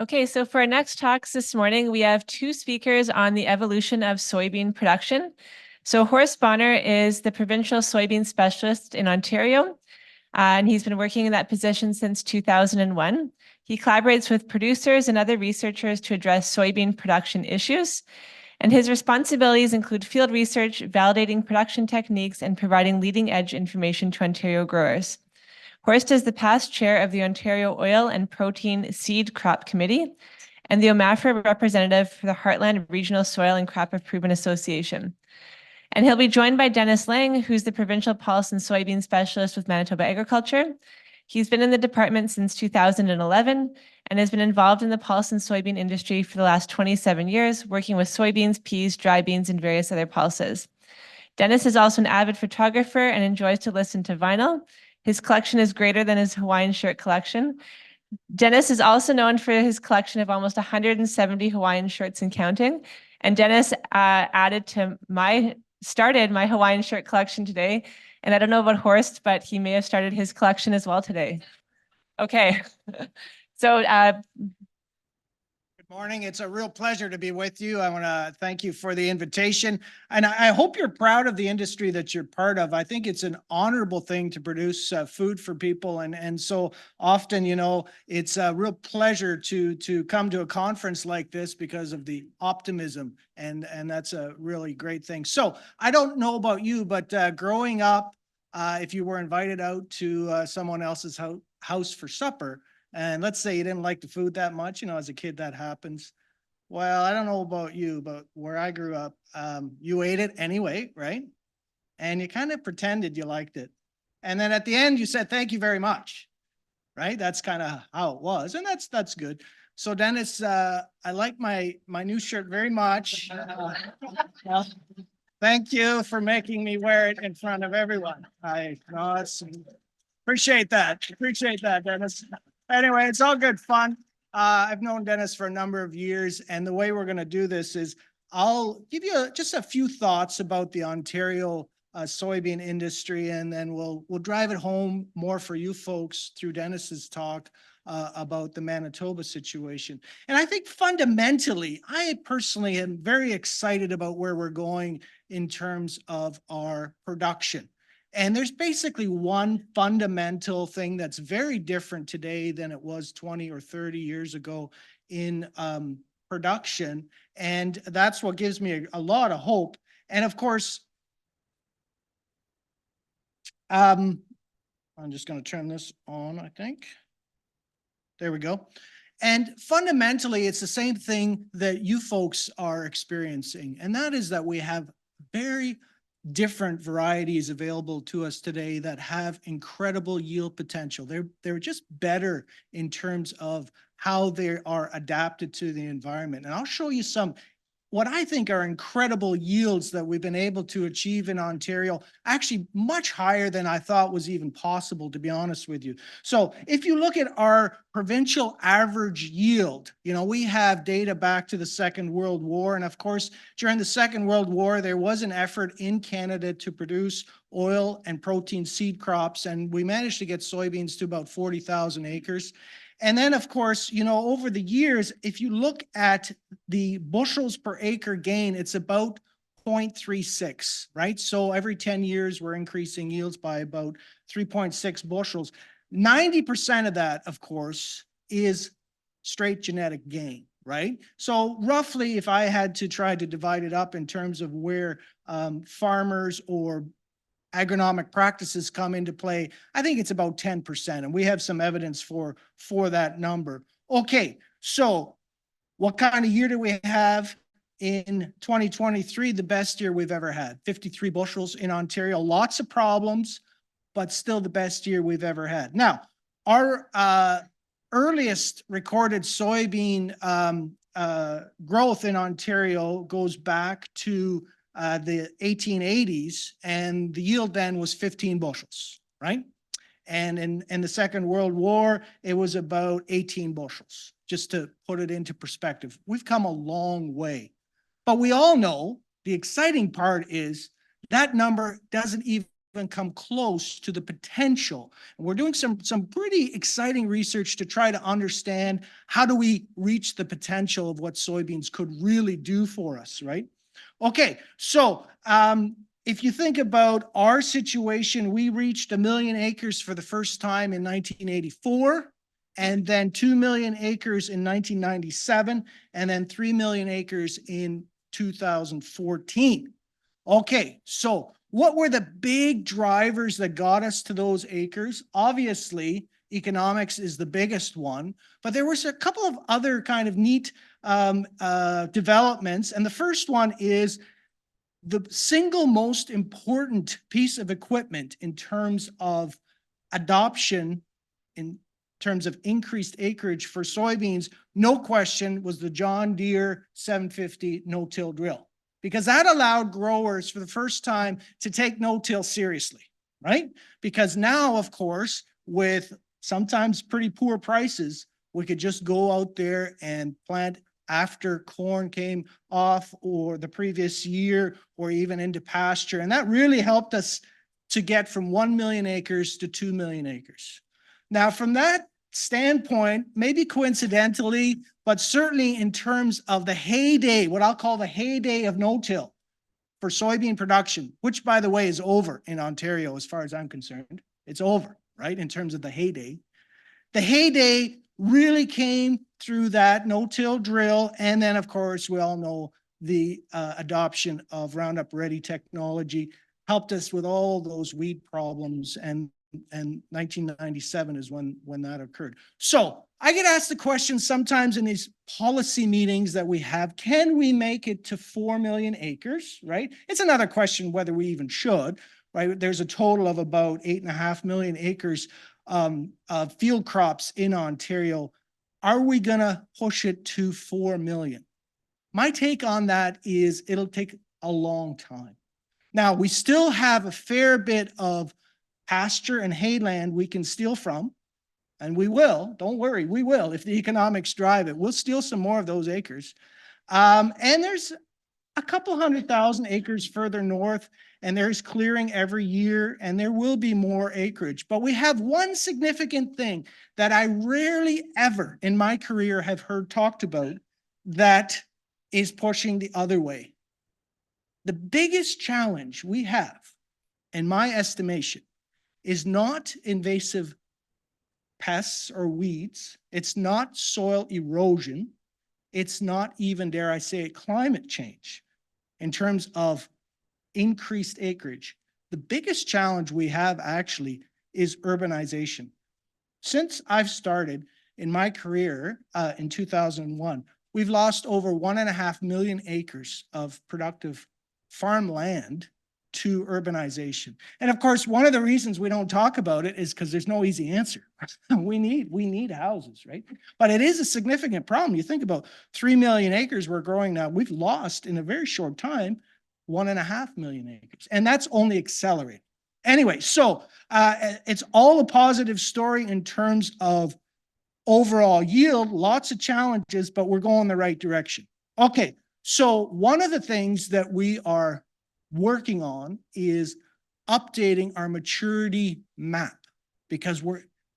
Okay, so for our next talks this morning, we have two speakers on the evolution of soybean production. So Horst Bohner is the provincial soybean specialist in Ontario, and he's been working in that position since 2001. He collaborates with producers and other researchers to address soybean production issues. And his responsibilities include field research, validating production techniques, and providing leading edge information to Ontario growers. Horst is the past chair of the Ontario Oil and Protein Seed Crop Committee and the OMAFRA representative for the Heartland Regional Soil and Crop Improvement Association. And he'll be joined by Dennis Lange, who's the provincial pulse and soybean specialist with Manitoba Agriculture. He's been in the department since 2011 and has been involved in the pulse and soybean industry for the last 27 years, working with soybeans, peas, dry beans, and various other pulses. Dennis is also an avid photographer and enjoys to listen to vinyl. His collection is greater than his Hawaiian shirt collection. Dennis is also known for his collection of almost 170 Hawaiian shirts and counting. And Dennis started my Hawaiian shirt collection today. And I don't know about Horst, but he may have started his collection as well today. Okay. So Good morning. It's a real pleasure to be with you. I want to thank you for the invitation. And I hope you're proud of the industry that you're part of. I think it's an honorable thing to produce food for people. And so often, you know, it's a real pleasure to come to a conference like this because of the optimism. And that's a really great thing. So I don't know about you, but growing up, if you were invited out to someone else's house for supper, and let's say you didn't like the food that much, you know, as a kid that happens. Well, I don't know about you, but where I grew up, you ate it anyway, right? And you kind of pretended you liked it. And then at the end, you said, thank you very much, right? That's kind of how it was. And that's good. So Dennis, I like my new shirt very much. Thank you for making me wear it in front of everyone. Appreciate that. Appreciate that, Dennis. Anyway, it's all good fun. I've known Dennis for a number of years, and the way we're going to do this is I'll give you just a few thoughts about the Ontario soybean industry, and then we'll drive it home more for you folks through Dennis's talk about the Manitoba situation. And I think fundamentally, I personally am very excited about where we're going in terms of our production. And there's basically one fundamental thing that's very different today than it was 20 or 30 years ago in production. And that's what gives me a lot of hope. And of course, I'm just going to turn this on, I think. There we go. And fundamentally, it's the same thing that you folks are experiencing. And that is that we have very different varieties available to us today that have incredible yield potential. They're just better in terms of how they are adapted to the environment. And I'll show you some what I think are incredible yields that we've been able to achieve in Ontario, actually much higher than I thought was even possible, to be honest with you. So if you look at our provincial average yield, you know, we have data back to the Second World War. And of course, during the Second World War, there was an effort in Canada to produce oil and protein seed crops. And we managed to get soybeans to about 40,000 acres. And then, of course, you know, over the years, if you look at the bushels per acre gain, it's about 0.36, right? So every 10 years, we're increasing yields by about 3.6 bushels. 90% of that, of course, is straight genetic gain, right? So roughly, if I had to try to divide it up in terms of where farmers or agronomic practices come into play, I think it's about 10%. And we have some evidence for that number. Okay, so what kind of year do we have in 2023? The best year we've ever had, 53 bushels in Ontario. Lots of problems, but still the best year we've ever had. Now, our earliest recorded soybean growth in Ontario goes back to the 1880s, and the yield then was 15 bushels, right? And in the Second World War, it was about 18 bushels, just to put it into perspective. We've come a long way. But we all know the exciting part is that number doesn't even even come close to the potential. And we're doing some pretty exciting research to try to understand how do we reach the potential of what soybeans could really do for us, right? Okay, so if you think about our situation, we reached 1 million acres for the first time in 1984, and then 2 million acres in 1997, and then 3 million acres in 2014. Okay, so what were the big drivers that got us to those acres? Obviously, economics is the biggest one, but there was a couple of other kind of neat developments. And the first one is the single most important piece of equipment in terms of adoption, in terms of increased acreage for soybeans, no question, was the John Deere 750 no-till drill, because that allowed growers for the first time to take no-till seriously, right? Because now, of course, with sometimes pretty poor prices, we could just go out there and plant after corn came off or the previous year or even into pasture. And that really helped us to get from 1 million acres to 2 million acres. Now, from that standpoint, maybe coincidentally, but certainly in terms of the heyday, what I'll call the heyday of no-till for soybean production, which, by the way, is over in Ontario as far as I'm concerned. It's over, right, in terms of the heyday. The heyday really came through that no-till drill. And then, of course, we all know the adoption of Roundup Ready technology helped us with all those weed problems. And 1997 is when that occurred. So I get asked the question sometimes in these policy meetings that we have, can we make it to 4 million acres, right? It's another question whether we even should, right? There's a total of about 8.5 million acres of field crops in Ontario. Are we gonna push it to 4 million? My take on that is it'll take a long time. Now, we still have a fair bit of pasture and hayland we can steal from, and we will, don't worry, we will, if the economics drive it, we'll steal some more of those acres. And there's a couple 100,000 acres further north, and there's clearing every year, and there will be more acreage. But we have one significant thing that I rarely ever in my career have heard talked about that is pushing the other way. The biggest challenge we have, in my estimation, is not invasive pests or weeds. It's not soil erosion. It's not even, dare I say it, climate change in terms of increased acreage. The biggest challenge we have actually is urbanization. Since I've started in my career in 2001, we've lost over 1.5 million acres of productive farmland to urbanization. And of course, one of the reasons we don't talk about it is because there's no easy answer. we need houses, right? But it is a significant problem. You think about 3 million acres we're growing now. We've lost in a very short time 1.5 million acres, and that's only accelerating. Anyway, so it's all a positive story in terms of overall yield, lots of challenges, but we're going the right direction. Okay, so one of the things that we are working on is updating our maturity map, because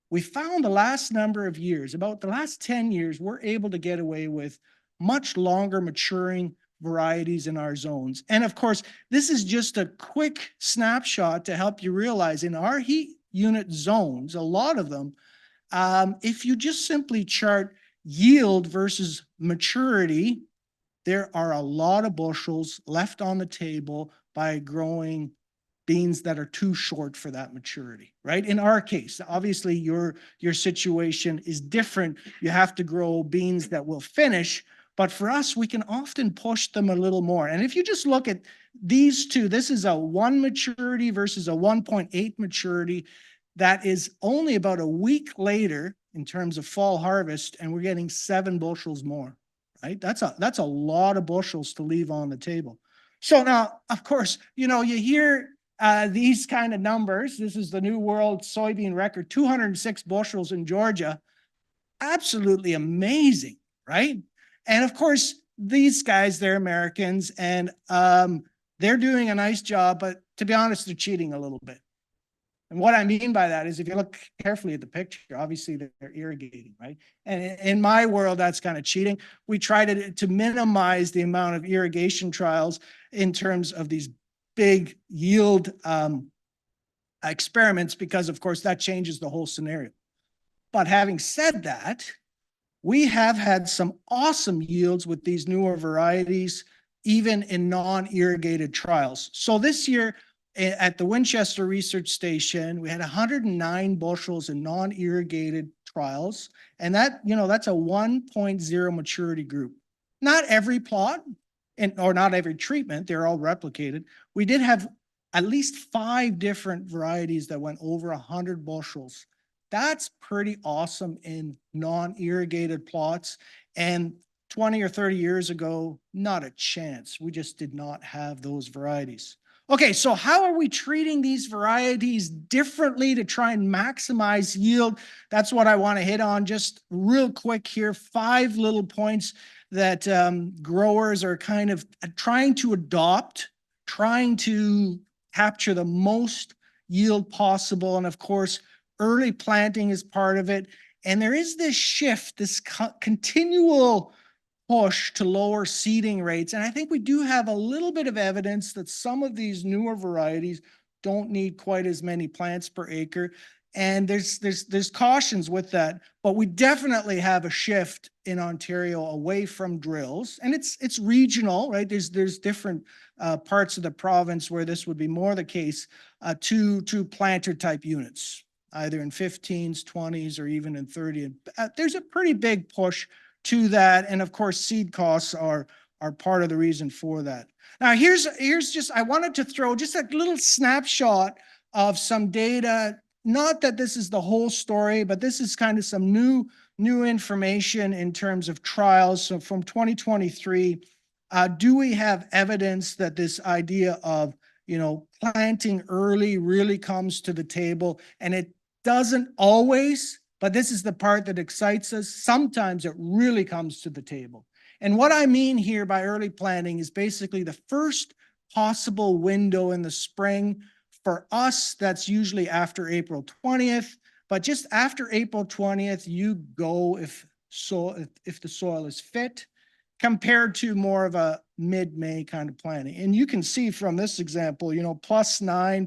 we found the last number of years, about the last 10 years, we're able to get away with much longer maturing varieties in our zones. And of course, this is just a quick snapshot to help you realize in our heat unit zones, a lot of them, if you just simply chart yield versus maturity, there are a lot of bushels left on the table by growing beans that are too short for that maturity, right? In our case, obviously your situation is different. You have to grow beans that will finish, but for us, we can often push them a little more. And if you just look at these two, this is a 1 maturity versus a 1.8 maturity. That is only about a week later in terms of fall harvest, and we're getting 7 bushels more, right? That's a lot of bushels to leave on the table. So now, of course, you hear these kind of numbers. This is the New World soybean record, 206 bushels in Georgia. Absolutely amazing, right? And of course, these guys, they're Americans, and they're doing a nice job, but to be honest, they're cheating a little bit, And what I mean by that is if you look carefully at the picture, obviously they're irrigating, right? And in my world, that's kind of cheating. We try to minimize the amount of irrigation trials in terms of these big yield experiments, because of course that changes the whole scenario. But having said that, we have had some awesome yields with these newer varieties, even in non-irrigated trials. So this year at the Winchester Research Station, we had 109 bushels in non-irrigated trials. And that, that's a 1.0 maturity group. Not every plot or not every treatment, they're all replicated. We did have at least 5 different varieties that went over 100 bushels. That's pretty awesome in non-irrigated plots. And 20 or 30 years ago, not a chance. We just did not have those varieties. Okay, so how are we treating these varieties differently to try and maximize yield? That's what I want to hit on just real quick here. 5 little points that growers are kind of trying to adopt, trying to capture the most yield possible. And of course, early planting is part of it. And there is this shift, this continual push to lower seeding rates. And I think we do have a little bit of evidence that some of these newer varieties don't need quite as many plants per acre. And there's cautions with that, but we definitely have a shift in Ontario away from drills, and it's regional, right? There's different parts of the province where this would be more the case, to planter type units, either in 15s, 20s, or even in 30. There's a pretty big push to that, and of course, seed costs are part of the reason for that. Now, here's just, I wanted to throw just a little snapshot of some data. Not that this is the whole story, but this is kind of some new information in terms of trials. So from 2023, do we have evidence that this idea of, planting early really comes to the table? And it doesn't always, but this is the part that excites us. Sometimes it really comes to the table. And what I mean here by early planting is basically the first possible window in the spring. For us, that's usually after April 20th, but just after April 20th, you go if the soil is fit, compared to more of a mid-May kind of planting. And you can see from this example, +9,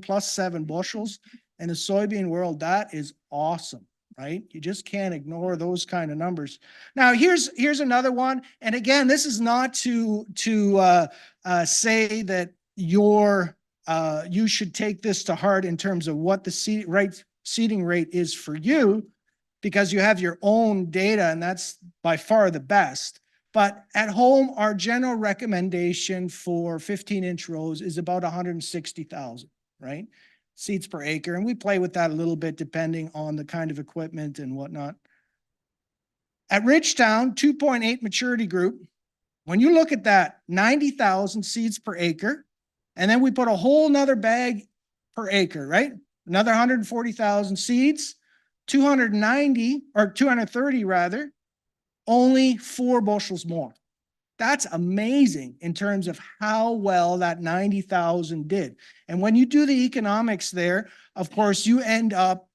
+7 bushels in the soybean world. That is awesome, right? You just can't ignore those kind of numbers. Now, here's another one. And again, this is not to say that you should take this to heart in terms of what the seeding rate is for you, because you have your own data, and that's by far the best. But at home, our general recommendation for 15-inch rows is about 160,000, right? Seeds per acre. And we play with that a little bit depending on the kind of equipment and whatnot. At Ridgetown, 2.8 maturity group, when you look at that, 90,000 seeds per acre, and then we put a whole nother bag per acre, right? Another 140,000 seeds, 290 or 230 rather, only 4 bushels more. That's amazing in terms of how well that 90,000 did. And when you do the economics there, of course, you end up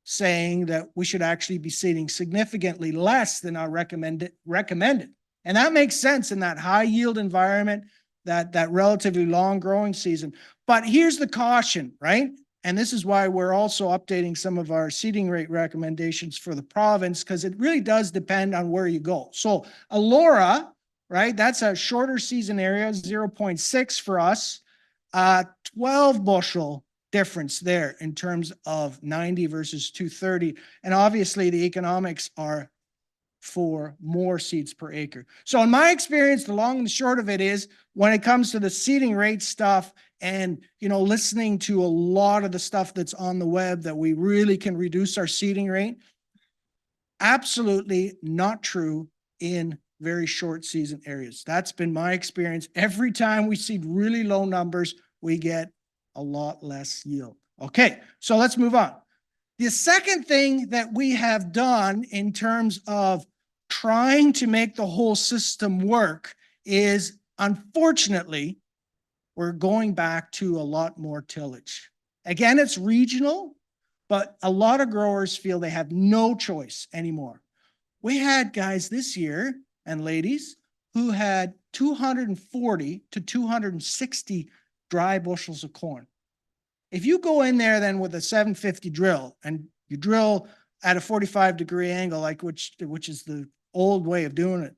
saying that we should actually be seeding significantly less than our recommended. And that makes sense in that high yield environment, that relatively long growing season. But here's the caution, right? And this is why we're also updating some of our seeding rate recommendations for the province, because it really does depend on where you go. So Elora, right? That's a shorter season area, 0.6 for us, 12 bushel difference there in terms of 90 versus 230. And obviously the economics are for more seeds per acre. So in my experience, the long and the short of it is, when it comes to the seeding rate stuff and, listening to a lot of the stuff that's on the web that we really can reduce our seeding rate, absolutely not true in very short season areas. That's been my experience. Every time we see really low numbers, we get a lot less yield. Okay, so let's move on. The second thing that we have done in terms of trying to make the whole system work is, unfortunately, we're going back to a lot more tillage. Again, it's regional, but a lot of growers feel they have no choice anymore. We had guys this year and ladies who had 240 to 260 dry bushels of corn. If you go in there then with a 750 drill and you drill at a 45-degree angle, like which is the old way of doing it,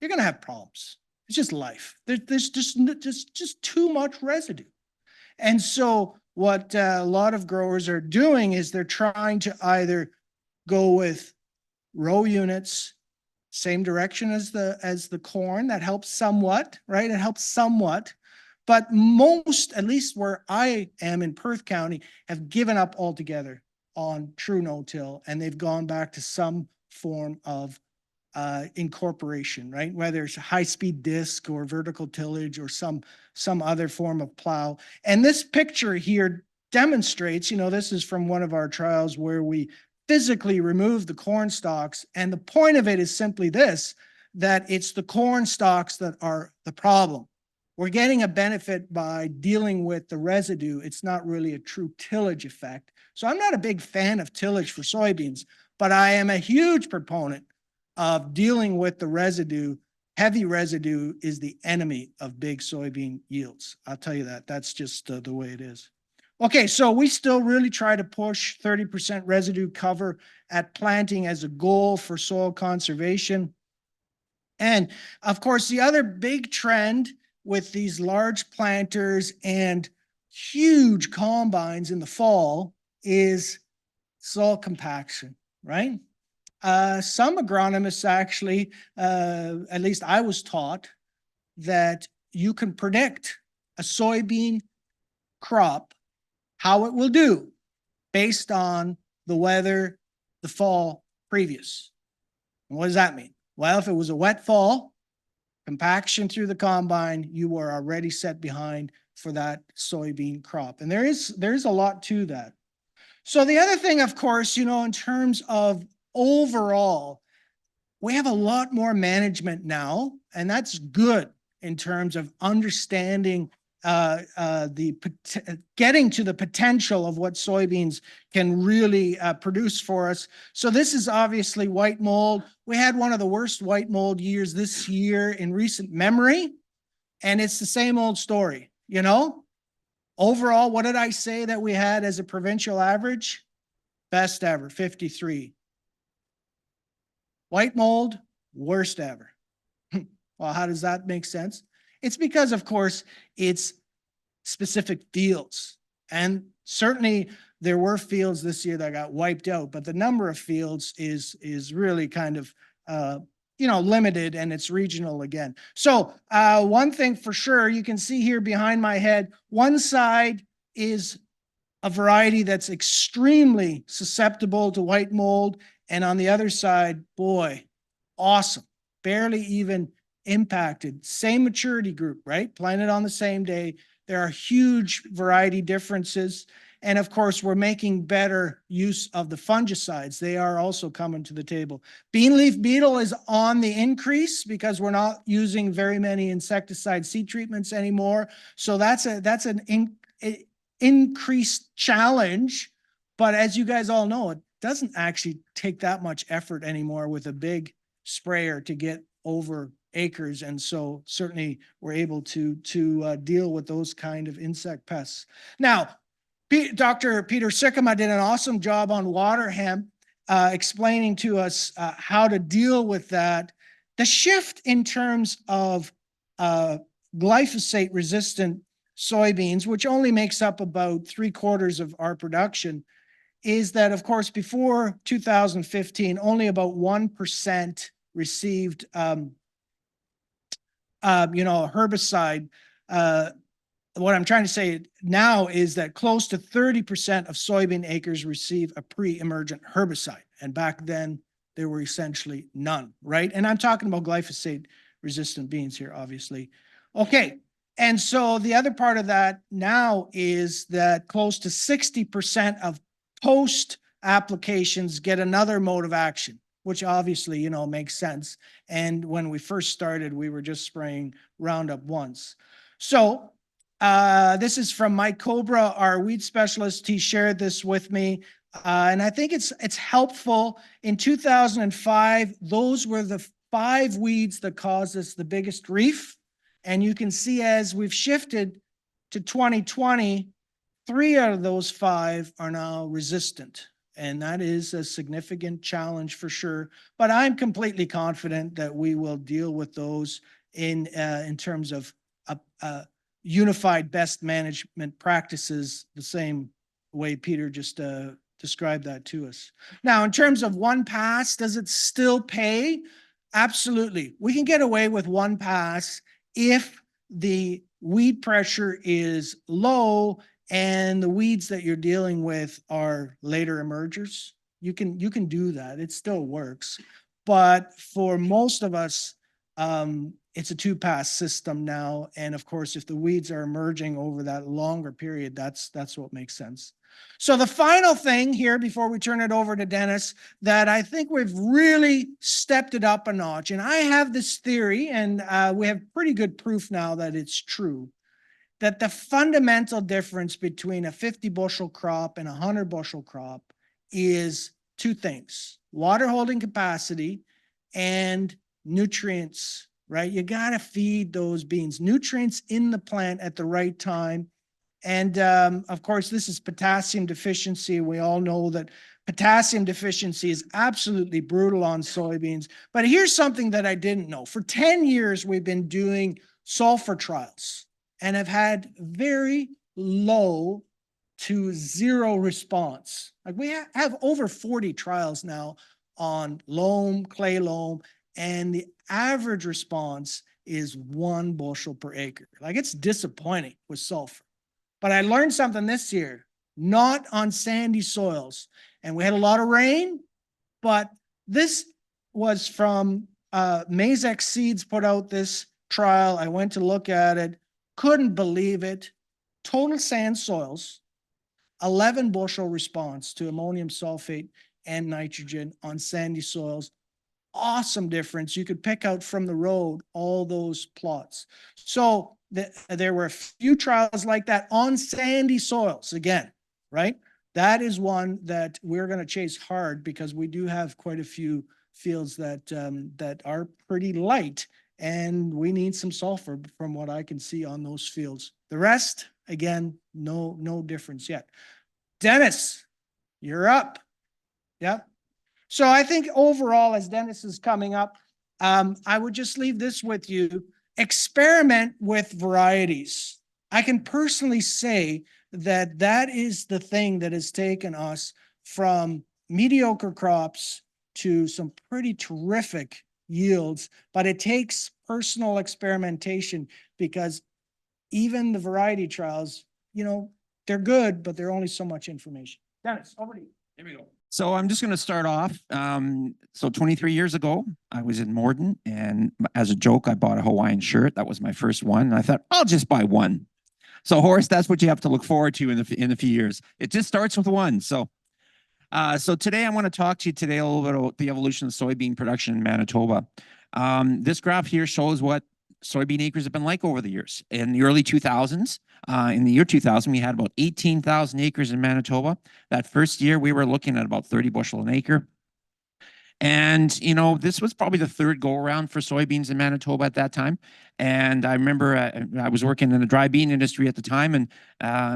you're going to have problems. It's just life. There's just too much residue. And so what a lot of growers are doing is they're trying to either go with row units, same direction as the corn. That helps somewhat, right? It helps somewhat. But most, at least where I am in Perth County, have given up altogether on true no-till, and they've gone back to some form of incorporation, right? Whether it's high-speed disc or vertical tillage or some other form of plow. And this picture here demonstrates, this is from one of our trials where we physically remove the corn stalks. And the point of it is simply this, that it's the corn stalks that are the problem. We're getting a benefit by dealing with the residue. It's not really a true tillage effect. So I'm not a big fan of tillage for soybeans, but I am a huge proponent of dealing with the residue. Heavy residue is the enemy of big soybean yields. I'll tell you that. That's just the way it is. Okay, so we still really try to push 30% residue cover at planting as a goal for soil conservation. And of course, the other big trend with these large planters and huge combines in the fall is soil compaction, right? Some agronomists actually, at least I was taught, that you can predict a soybean crop, how it will do based on the weather the fall previous. And what does that mean? Well, if it was a wet fall, compaction through the combine, you were already set behind for that soybean crop. And there's a lot to that. So the other thing, of course, in terms of overall, we have a lot more management now, and that's good in terms of understanding getting to the potential of what soybeans can really produce for us. So this is obviously white mold. We had one of the worst white mold years this year in recent memory, and it's the same old story, Overall, what did I say that we had as a provincial average? Best ever, 53. White mold, worst ever. Well, how does that make sense? It's because, of course, it's specific fields. And certainly there were fields this year that got wiped out, but the number of fields is really kind of, limited, and it's regional again. So one thing for sure, you can see here behind my head, one side is a variety that's extremely susceptible to white mold. And on the other side, boy, awesome, barely even impacted. Same maturity group, right? Planted on the same day. There are huge variety differences. And of course, we're making better use of the fungicides. They are also coming to the table. Bean leaf beetle is on the increase because we're not using very many insecticide seed treatments anymore. So that's an increased challenge. But as you guys all know, it doesn't actually take that much effort anymore with a big sprayer to get over acres. And so certainly we're able to deal with those kind of insect pests. Now, Dr. Peter Sikkema did an awesome job on water hemp, explaining to us how to deal with that. The shift in terms of glyphosate-resistant soybeans, which only makes up about 3/4 of our production, is that, of course, before 2015, only about 1% received, a herbicide. What I'm trying to say now is that close to 30% of soybean acres receive a pre-emergent herbicide. And back then, there were essentially none, right? And I'm talking about glyphosate-resistant beans here, obviously. Okay, and so the other part of that now is that close to 60% of post applications get another mode of action, which obviously, makes sense. And when we first started, we were just spraying Roundup once. So this is from Mike Cobra, our weed specialist. He shared this with me. And I think it's helpful. In 2005, those were the 5 weeds that caused us the biggest reef. And you can see as we've shifted to 2020, 3 out of those 5 are now resistant. And that is a significant challenge for sure. But I'm completely confident that we will deal with those in terms of unified best management practices, the same way Peter just describe that to us. Now, in terms of one pass, does it still pay? Absolutely. We can get away with one pass if the weed pressure is low and the weeds that you're dealing with are later emergers. You can do that. It still works. But for most of us, it's a 2-pass system now. And of course, if the weeds are emerging over that longer period, that's what makes sense. So the final thing here before we turn it over to Dennis, that I think we've really stepped it up a notch. And I have this theory, and we have pretty good proof now that it's true, that the fundamental difference between a 50 bushel crop and a 100 bushel crop is 2 things: water holding capacity and nutrients, right? You got to feed those beans nutrients in the plant at the right time. And of course, this is potassium deficiency. We all know that potassium deficiency is absolutely brutal on soybeans. But here's something that I didn't know. For 10 years, we've been doing sulfur trials and have had very low to 0 response. Like we have over 40 trials now on loam, clay loam, and the average response is 1 bushel per acre. Like it's disappointing with sulfur. But I learned something this year, not on sandy soils. And we had a lot of rain, but this was from Mazek Seeds put out this trial. I went to look at it, couldn't believe it. Total sand soils, 11 bushel response to ammonium sulfate and nitrogen on sandy soils. Awesome difference. You could pick out from the road all those plots. So there were a few trials like that on sandy soils again, right? That is one that we're going to chase hard because we do have quite a few fields that that are pretty light, and we need some sulfur from what I can see on those fields. The rest, again, no difference yet. Dennis, you're up. Yep. So I think overall, as Dennis is coming up, I would just leave this with you. Experiment with varieties. I can personally say that that is the thing that has taken us from mediocre crops to some pretty terrific yields, but it takes personal experimentation because even the variety trials, you know, they're good, but they're only so much information. Dennis, over to you. Here we go. So I'm just going to start off. So 23 years ago, I was in Morden, and as a joke, I bought a Hawaiian shirt. That was my first one. And I thought, I'll just buy one. So Horst, that's what you have to look forward to in a few years. It just starts with one. So today I want to talk to you today a little bit about the evolution of soybean production in Manitoba. This graph here shows what soybean acres have been like over the years. In the early 2000s, in the year 2000, we had about 18,000 acres in Manitoba. That first year, we were looking at about 30 bushel an acre. And, you know, this was probably the 3rd go around for soybeans in Manitoba at that time. And I remember I was working in the dry bean industry at the time, and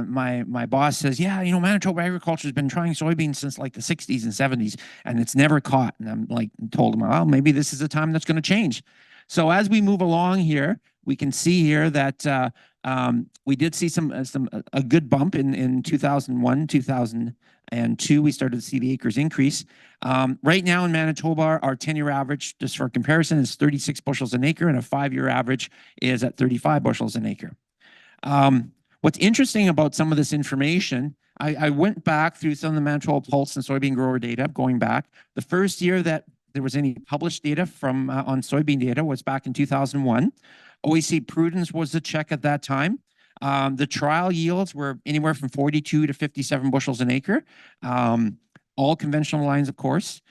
my boss says, yeah, you know, Manitoba agriculture has been trying soybeans since like the 60s and 70s, and it's never caught. And I'm like, told him, well, maybe this is a time that's going to change. So as we move along here, we can see here that we did see a good bump in 2001, 2002. We started to see the acres increase. Right now in Manitoba, our 10-year average, just for comparison, is 36 bushels an acre, and a 5-year average is at 35 bushels an acre. What's interesting about some of this information, I went back through some of the Manitoba Pulse and soybean grower data going back. The first year that there was any published data from on soybean data was back in 2001. OEC prudence was the check at that time. The trial yields were anywhere from 42 to 57 bushels an acre. All conventional lines, of course.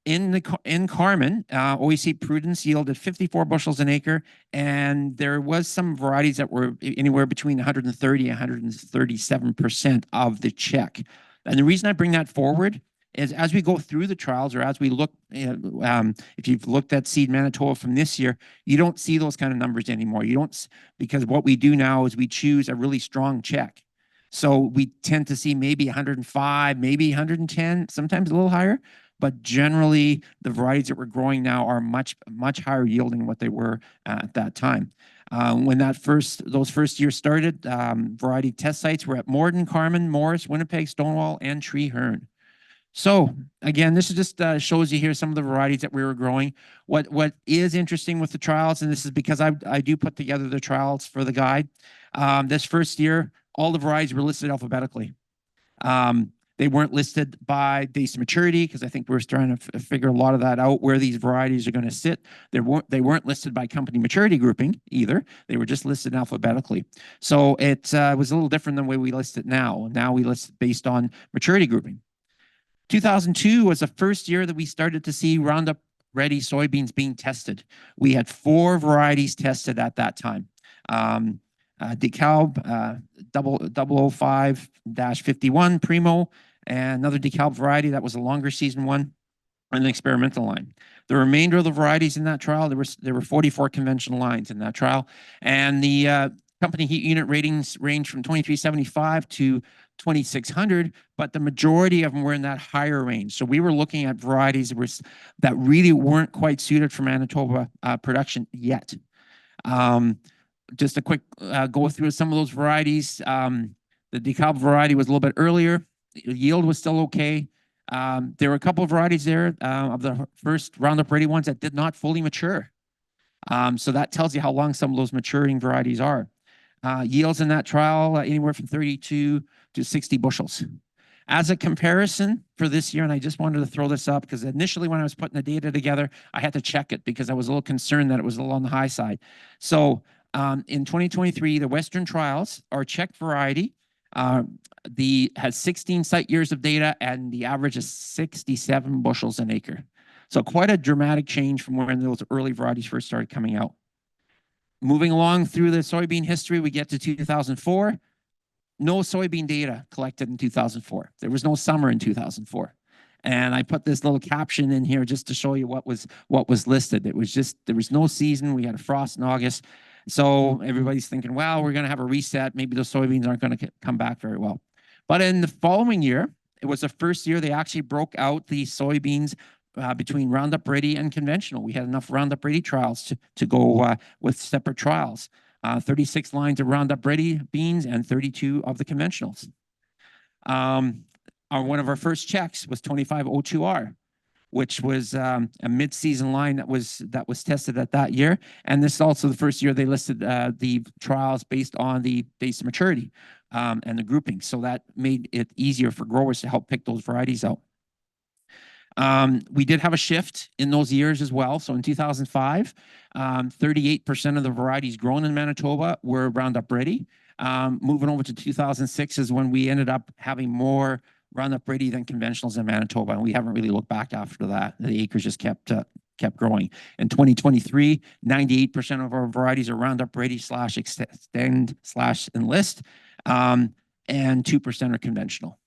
In Carmen, OEC prudence yielded 54 bushels an acre, and there was some varieties that were anywhere between 130 and 137% of the check. And the reason I bring that forward is as we go through the trials, or as we look, if you've looked at Seed Manitoba from this year, you don't see those kind of numbers anymore. You don't, because what we do now is we choose a really strong check. So we tend to see maybe 105, maybe 110, sometimes a little higher, but generally the varieties that we're growing now are much higher yielding than what they were at that time. When those first years started, variety test sites were at Morden, Carman, Morris, Winnipeg, Stonewall, and Treherne. So again, this is just shows you here some of the varieties that we were growing. What is interesting with the trials, and this is because I do put together the trials for the guide. This first year, all the varieties were listed alphabetically. They weren't listed by base maturity, because I think we're trying to figure a lot of that out, where these varieties are going to sit. They weren't listed by company maturity grouping either. They were just listed alphabetically. So it was a little different than the way we list it now. Now we list it based on maturity grouping. 2002 was the first year that we started to see Roundup Ready soybeans being tested. We had 4 varieties tested at that time. DeKalb 005-51 Primo, and another DeKalb variety that was a longer season one, and an experimental line. The remainder of the varieties in that trial, there were 44 conventional lines in that trial, and the company heat unit ratings range from 2375 to 2600, but the majority of them were in that higher range. So we were looking at varieties that really weren't quite suited for Manitoba production yet. Just a quick go through some of those varieties. The DeKalb variety was a little bit earlier. Yield was still okay. There were a couple of varieties there of the first Roundup Ready ones that did not fully mature. So that tells you how long some of those maturing varieties are. Yields in that trial anywhere from 32 to 60 bushels. As a comparison for this year, and I just wanted to throw this up because initially when I was putting the data together, I had to check it because I was a little concerned that it was a little on the high side. So in 2023, the Western trials, our check variety, has 16 site years of data, and the average is 67 bushels an acre. So quite a dramatic change from when those early varieties first started coming out. Moving along through the soybean history, we get to 2004. No soybean data collected in 2004. There was no summer in 2004. And I put this little caption in here just to show you what was listed. It was just, there was no season. We had a frost in August. So everybody's thinking, well, we're going to have a reset. Maybe the soybeans aren't going to come back very well. But in the following year, it was the first year they actually broke out the soybeans between Roundup Ready and conventional. We had enough Roundup Ready trials to go with separate trials. 36 lines of Roundup Ready beans and 32 of the conventionals. One of our first checks was 2502R, which was a mid-season line that was tested at that year. And this is also the first year they listed the trials based on the base maturity and the grouping. So that made it easier for growers to help pick those varieties out. We did have a shift in those years as well. So in 2005, 38% of the varieties grown in Manitoba were Roundup Ready. Moving over to 2006 is when we ended up having more Roundup Ready than conventionals in Manitoba, and we haven't really looked back after that. The acres just kept growing. In 2023, 98% of our varieties are Roundup Ready /extend/enlist, and 2% are conventional.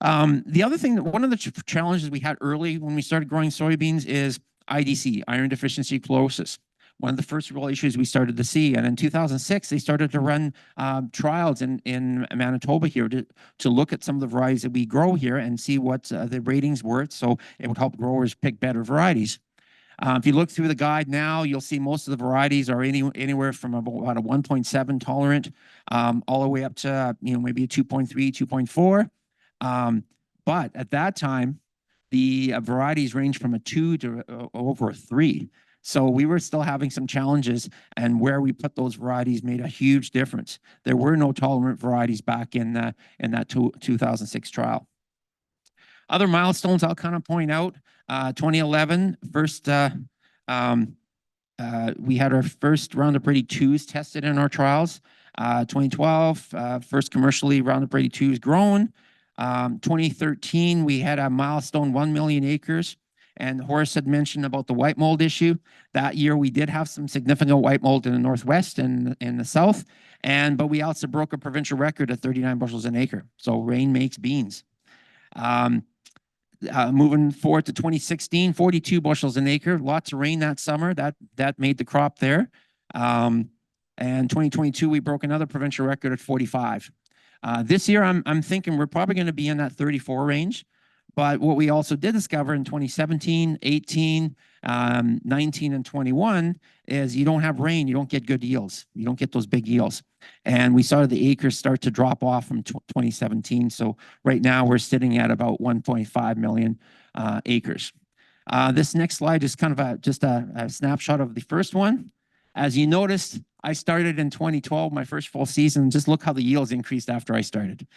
The other thing, one of the challenges we had early when we started growing soybeans is IDC, iron deficiency chlorosis. One of the first real issues we started to see. And in 2006, they started to run trials in Manitoba here to look at some of the varieties that we grow here and see what the ratings were. So it would help growers pick better varieties. If you look through the guide now, you'll see most of the varieties are anywhere from about a 1.7 tolerant all the way up to maybe a 2.3, 2.4. But at that time, the varieties range from a 2 to over a 3. So we were still having some challenges, and where we put those varieties made a huge difference. There were no tolerant varieties back in that 2006 trial. Other milestones I'll kind of point out. 2011, we had our first Roundup Ready 2s tested in our trials. 2012, first commercially Roundup Ready 2s grown. 2013, we had a milestone 1 million acres. And Horst had mentioned about the white mold issue. That year, we did have some significant white mold in the Northwest and in the South. But we also broke a provincial record at 39 bushels an acre. So rain makes beans. Moving forward to 2016, 42 bushels an acre. Lots of rain that summer. That made the crop there. And 2022, we broke another provincial record at 45. This year, I'm thinking we're probably going to be in that 34 range. But what we also did discover in 2017, 18, 19, and 21 is you don't have rain, you don't get good yields. You don't get those big yields. And we saw the acres start to drop off from 2017. So right now we're sitting at about 1.5 million acres. This next slide is kind of just a snapshot of the first one. As you noticed, I started in 2012, my first full season. Just look how the yields increased after I started.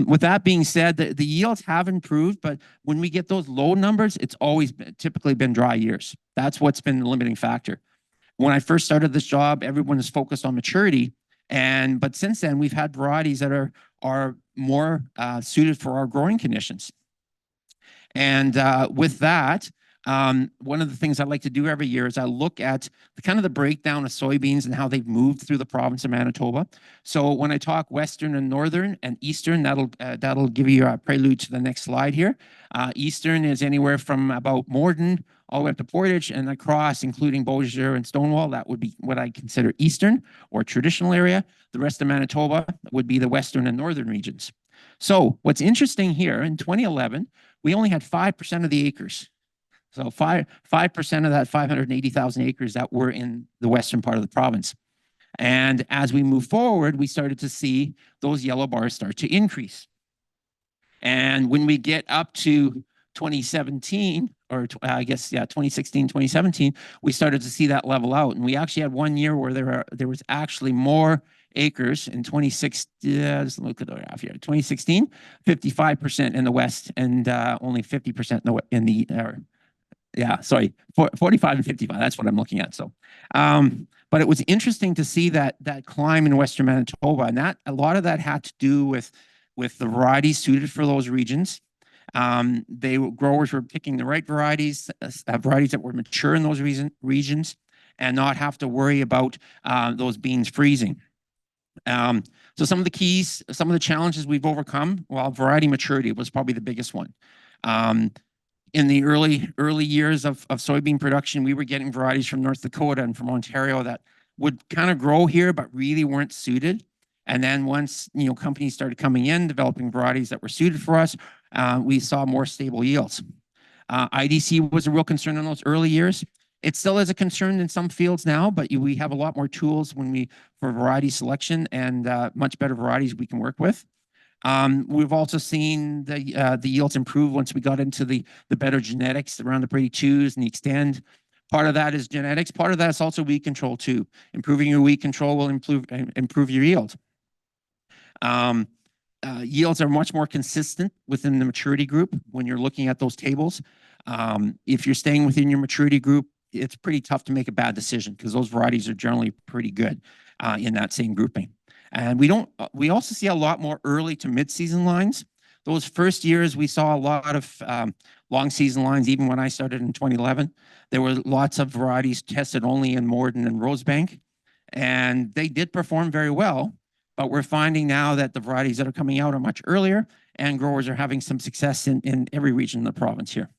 With that being said, the yields have improved, but when we get those low numbers, it's always typically been dry years. That's what's been the limiting factor. When I first started this job, everyone is focused on maturity, but since then we've had varieties that are more suited for our growing conditions. And with that, one of the things I like to do every year is I look at the breakdown of soybeans and how they've moved through the province of Manitoba. So when I talk Western and Northern and Eastern, that'll give you a prelude to the next slide here. Eastern is anywhere from about Morden all the way up to Portage and across, including Bohner and Stonewall. That would be what I consider Eastern or traditional area. The rest of Manitoba would be the Western and Northern regions. So what's interesting here, in 2011, we only had 5% of the acres. So 5% of that 580,000 acres that were in the western part of the province. And as we move forward, we started to see those yellow bars start to increase. And when we get up to 2017, or I guess, yeah, 2016, 2017, we started to see that level out. And we actually had one year where there was actually more acres in 2016, just look at the graph here, 2016, 55% in the west and only 50% in the yeah, sorry, 45 and 55. That's what I'm looking at. So, but it was interesting to see that climb in Western Manitoba, and that a lot of that had to do with the varieties suited for those regions. Growers were picking the right varieties, varieties that were mature in those regions, and not have to worry about those beans freezing. So some of the keys, some of the challenges we've overcome, well, variety maturity was probably the biggest one. In the early years of soybean production, we were getting varieties from North Dakota and from Ontario that would kind of grow here, but really weren't suited. And then once companies started coming in, developing varieties that were suited for us, we saw more stable yields. IDC was a real concern in those early years. It still is a concern in some fields now, but we have a lot more tools for variety selection and much better varieties we can work with. We've also seen the yields improve once we got into the better genetics around the Brady 2s and the Extend. Part of that is genetics. Part of that is also weed control too. Improving your weed control will improve your yield. Yields are much more consistent within the maturity group when you're looking at those tables. If you're staying within your maturity group, it's pretty tough to make a bad decision because those varieties are generally pretty good in that same grouping. And we also see a lot more early to mid-season lines. Those first years, we saw a lot of long season lines. Even when I started in 2011, there were lots of varieties tested only in Morden and Rosebank, and they did perform very well. But we're finding now that the varieties that are coming out are much earlier, and growers are having some success in every region of the province here.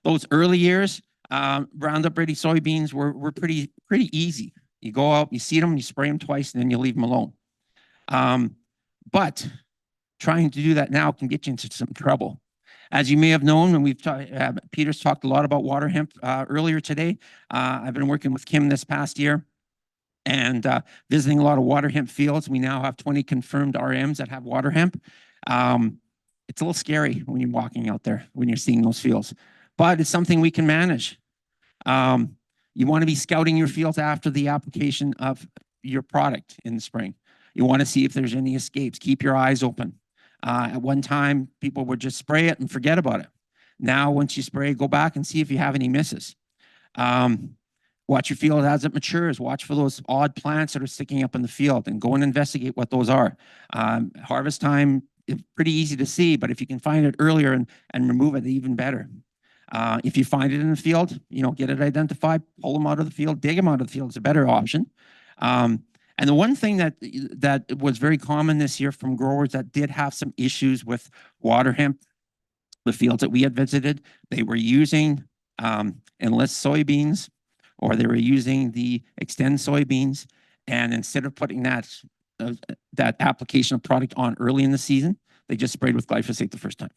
Those early years, Roundup Ready soybeans were pretty easy. You go out, you seed them, you spray them twice, and then you leave them alone. But trying to do that now can get you into some trouble. As you may have known, and Peter's talked a lot about water hemp earlier today. I've been working with Kim this past year and visiting a lot of water hemp fields. We now have 20 confirmed RMs that have water hemp. It's a little scary when you're walking out there, when you're seeing those fields, but it's something we can manage. You want to be scouting your fields after the application of your product in the spring. You want to see if there's any escapes. Keep your eyes open. At one time, people would just spray it and forget about it. Now, once you spray, go back and see if you have any misses. Watch your field as it matures. Watch for those odd plants that are sticking up in the field and go and investigate what those are. Harvest time, it's pretty easy to see, but if you can find it earlier and remove it, even better. If you find it in the field, get it identified, pull them out of the field, dig them out of the field is a better option. And the one thing that was very common this year from growers that did have some issues with water hemp, the fields that we had visited, they were using Enlist soybeans, or they were using the Extend soybeans. And instead of putting that application of product on early in the season, they just sprayed with glyphosate the first time.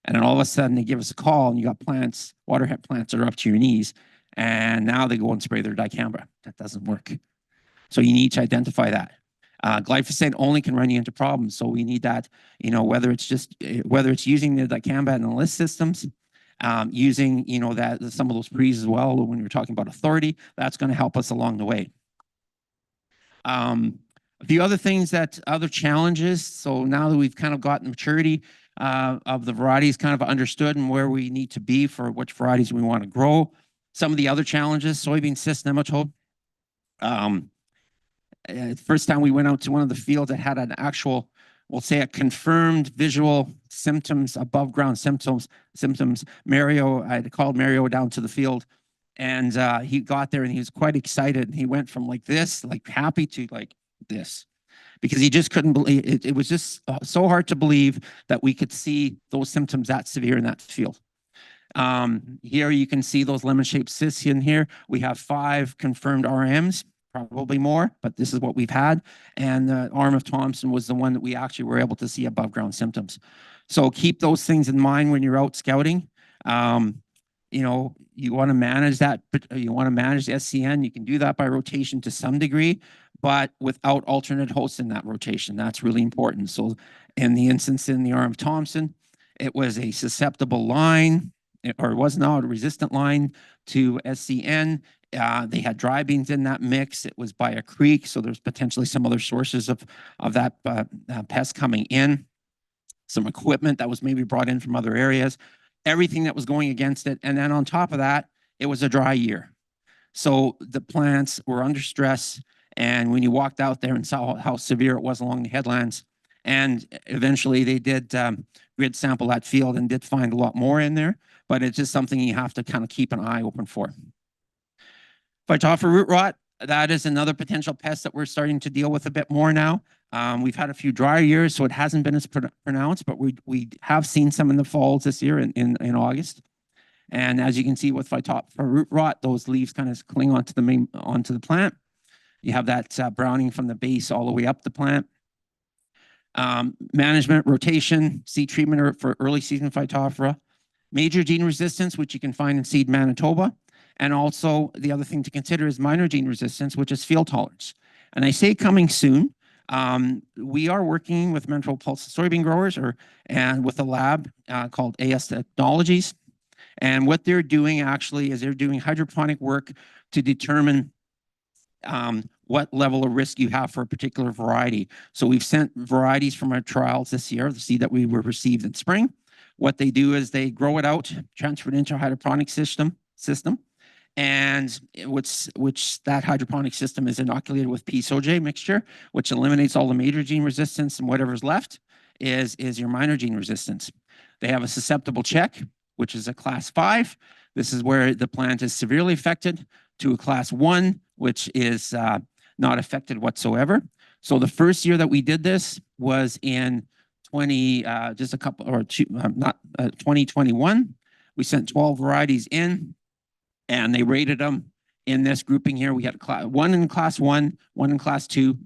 And then all of a sudden they give us a call and you got plants, water hemp plants that are up to your knees. And now they go and spray their dicamba. That doesn't work. So you need to identify that. Glyphosate only can run you into problems. So we need that, whether it's using the dicamba and the Enlist systems, using, some of those pre's as well, when you're talking about authority, that's going to help us along the way. A few other things other challenges. So now that we've kind of gotten maturity of the varieties kind of understood and where we need to be for which varieties we want to grow. Some of the other challenges, soybean cyst nematode. First time we went out to one of the fields that had an actual, we'll say a confirmed visual symptoms, above ground symptoms. Mario, I called Mario down to the field, and he got there and he was quite excited. And he went from like this, like happy, to like this, because he just couldn't believe it. It was just so hard to believe that we could see those symptoms that severe in that field. Here you can see those lemon-shaped cysts in here. We have 5 confirmed RMs, probably more, but this is what we've had. And the arm of Thompson was the one that we actually were able to see above ground symptoms. So keep those things in mind when you're out scouting. You want to manage that, but you want to manage the SCN. You can do that by rotation to some degree, but without alternate hosts in that rotation. That's really important. So in the instance in the arm of Thompson, it was a susceptible line, or it was not a resistant line to SCN. They had dry beans in that mix. It was by a creek, so there's potentially some other sources of that pest coming in. Some equipment that was maybe brought in from other areas. Everything that was going against it. And then on top of that, it was a dry year. So the plants were under stress. And when you walked out there and saw how severe it was along the headlands, and eventually they did grid sample that field and did find a lot more in there, but it's just something you have to kind of keep an eye open for. Phytophthora root rot, that is another potential pest that we're starting to deal with a bit more now. We've had a few drier years, so it hasn't been as pronounced, but we have seen some in the falls this year in August. And as you can see with Phytophthora root rot, those leaves kind of cling onto the plant. You have that browning from the base all the way up the plant. Management, rotation, seed treatment for early season Phytophthora. Major gene resistance, which you can find in seed Manitoba. And also the other thing to consider is minor gene resistance, which is field tolerance. And I say coming soon. We are working with Manitoba Pulse soybean growers and with a lab called AS Technologies. And what they're doing actually is they're doing hydroponic work to determine what level of risk you have for a particular variety. So we've sent varieties from our trials this year, the seed that we were received in spring. What they do is they grow it out, transfer it into a hydroponic system, and which that hydroponic system is inoculated with PSOJ mixture, which eliminates all the major gene resistance, and whatever's left is your minor gene resistance. They have a susceptible check, which is a class 5. This is where the plant is severely affected, to a class 1, which is not affected whatsoever. So the first year that we did this was in 2021. We sent 12 varieties in, and they rated them in this grouping here. We had one in class 1, one in class 2,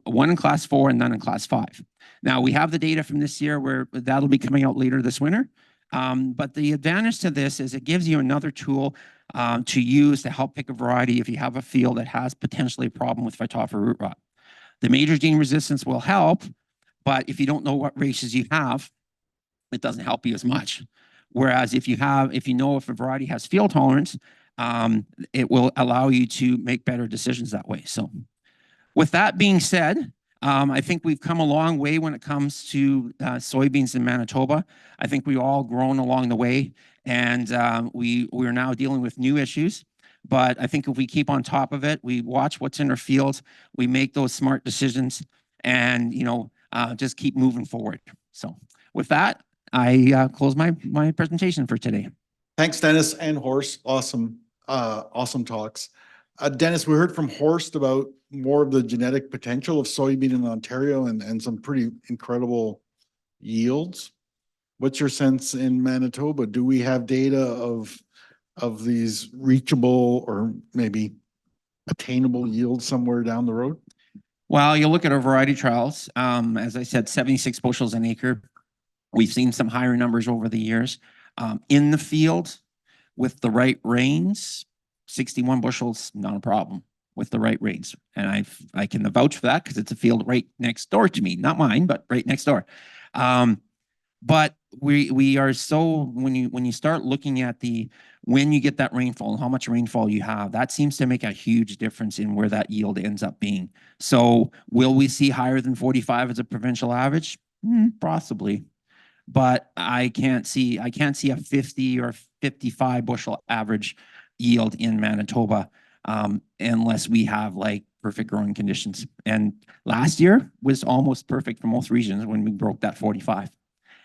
one in class 4, and none in class 5. Now we have the data from this year where that'll be coming out later this winter. But the advantage to this is it gives you another tool to use to help pick a variety if you have a field that has potentially a problem with Phytophthora root rot. The major gene resistance will help, but if you don't know what races you have, it doesn't help you as much. Whereas if you know if a variety has field tolerance, it will allow you to make better decisions that way. So with that being said, I think we've come a long way when it comes to soybeans in Manitoba. I think we've all grown along the way, and we're now dealing with new issues. But I think if we keep on top of it, we watch what's in our fields, we make those smart decisions. And, just keep moving forward. So with that, I close my presentation for today. Thanks, Dennis and Horst. Awesome, awesome talks. Dennis, we heard from Horst about more of the genetic potential of soybean in Ontario and some pretty incredible yields. What's your sense in Manitoba? Do we have data of these reachable or maybe attainable yields somewhere down the road? Well, you look at our variety trials, as I said, 76 bushels an acre. We've seen some higher numbers over the years. In the field with the right rains, 61 bushels, not a problem with the right rains. And I can vouch for that because it's a field right next door to me, not mine, but right next door. But we are so, when you start looking at when you get that rainfall and how much rainfall you have, that seems to make a huge difference in where that yield ends up being. So will we see higher than 45 as a provincial average? Possibly. But I can't see a 50 or 55 bushel average yield in Manitoba unless we have like perfect growing conditions. And last year was almost perfect for most regions when we broke that 45.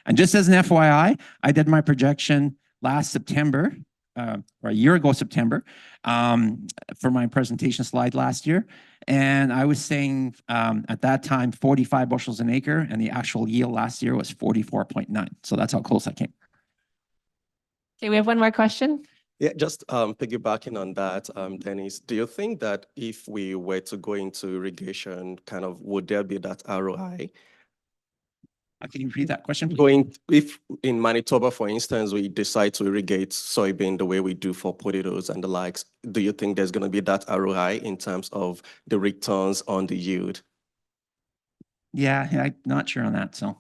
And just as an FYI, I did my projection last September, or a year ago September, for my presentation slide last year. And I was saying at that time, 45 bushels an acre, and the actual yield last year was 44.9. So that's how close I came. Okay, we have one more question. Yeah, just piggybacking on that, Dennis, do you think that if we were to go into irrigation, would there be that ROI? Can you repeat that question, please? If in Manitoba, for instance, we decide to irrigate soybean the way we do for potatoes and the likes, do you think there's going to be that ROI in terms of the returns on the yield? Yeah, I'm not sure on that. So